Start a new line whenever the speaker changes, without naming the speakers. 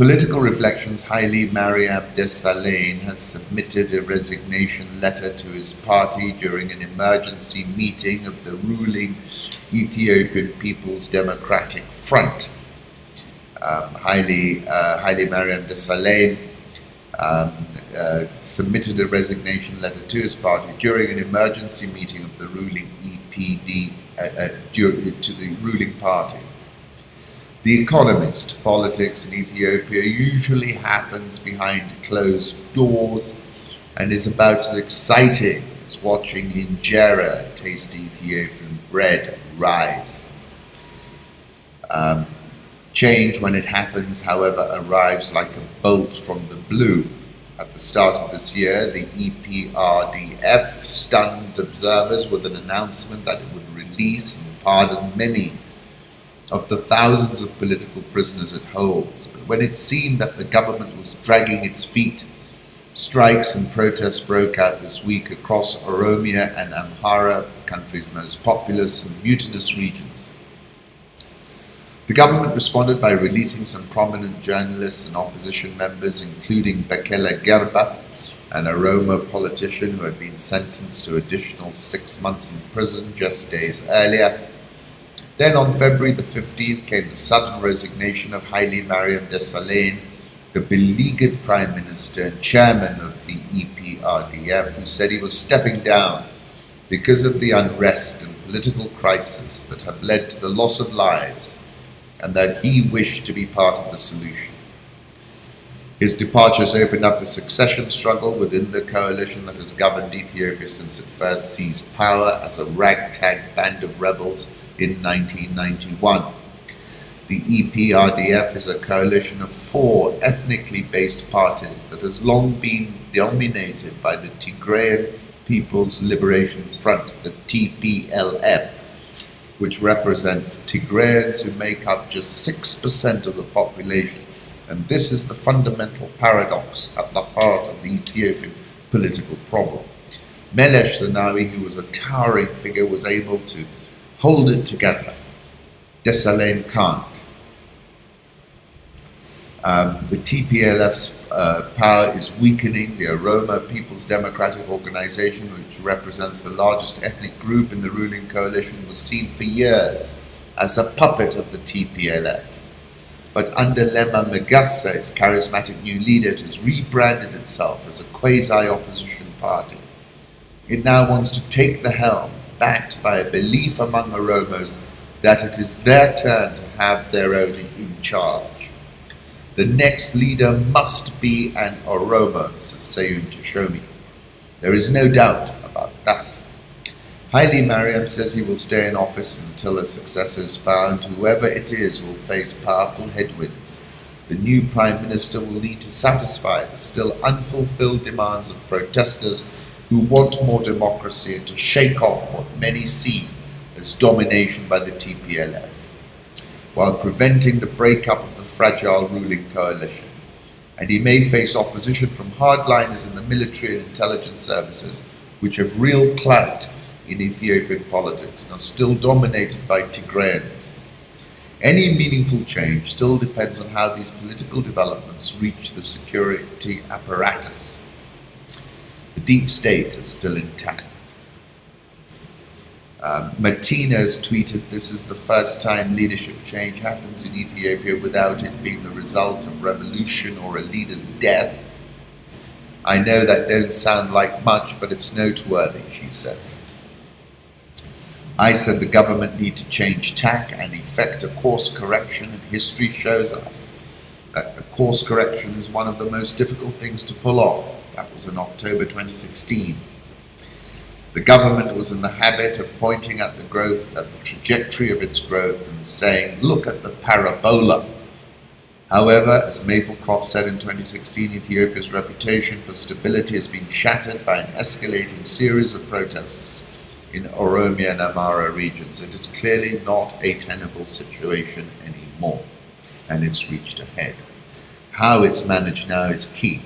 Political Reflections. Hailemariam Desalegn has submitted a resignation letter to his party during an emergency meeting of the ruling Ethiopian People's Democratic Front. Hailemariam Desalegn submitted a resignation letter to his party during an emergency meeting of the ruling to the ruling party. The Economist. Politics in Ethiopia usually happens behind closed doors and is about as exciting as watching Gerba taste Ethiopian bread rise. Change, when it happens, however, arrives like a bolt from the blue. At the start of this year, the EPRDF stunned observers with an announcement that it would release and pardon many of the thousands of political prisoners it holds. But when it seemed that the government was dragging its feet, strikes and protests broke out this week across Oromia and Amhara, the country's most populous and mutinous regions. The government responded by releasing some prominent journalists and opposition members, including Bekele Gerba, an Oromo politician who had been sentenced to additional 6 months in prison just days earlier. Then on February the 15th came the sudden resignation of Hailemariam Desalegn, the beleaguered Prime Minister and chairman of the EPRDF, who said he was stepping down because of the unrest and political crisis that have led to the loss of lives, and that he wished to be part of the solution. His departure has opened up a succession struggle within the coalition that has governed Ethiopia since it first seized power as a ragtag band of rebels in 1991. The EPRDF is a coalition of 4 ethnically based parties that has long been dominated by the Tigrayan People's Liberation Front, the TPLF, which represents Tigrayans who make up just 6% of the population. And this is the fundamental paradox at the heart of the Ethiopian political problem. Meles Zenawi, who was a towering figure, was able to hold it together. Desalegn can't. The TPLF's power is weakening. The Oromia People's Democratic Organization, which represents the largest ethnic group in the ruling coalition, was seen for years as a puppet of the TPLF. But under Lemma Megassa, its charismatic new leader, it has rebranded itself as a quasi-opposition party. It now wants to take the helm, backed by a belief among Oromos that it is their turn to have their own in charge. The next leader must be an Oromo, says Sayun Tashomi. There is no doubt about that. Hailemariam says he will stay in office until a successor is found. Whoever it is will face powerful headwinds. The new Prime Minister will need to satisfy the still unfulfilled demands of protesters who want more democracy and to shake off what many see as domination by the TPLF, while preventing the breakup of the fragile ruling coalition. And he may face opposition from hardliners in the military and intelligence services, which have real clout in Ethiopian politics and are still dominated by Tigrayans. Any meaningful change still depends on how these political developments reach the security apparatus. The deep state is still intact. Martina has tweeted, "This is the first time leadership change happens in Ethiopia without it being the result of revolution or a leader's death. I know that don't sound like much, but it's noteworthy," she says. I said the government need to change tack and effect a course correction, and history shows us that a course correction is one of the most difficult things to pull off. That was in October 2016. The government was in the habit of pointing at the trajectory of its growth and saying, "Look at the parabola." However, as Maplecroft said in 2016, Ethiopia's reputation for stability has been shattered by an escalating series of protests in Oromia and Amhara regions. It is clearly not a tenable situation anymore, and it's reached a head. How it's managed now is key.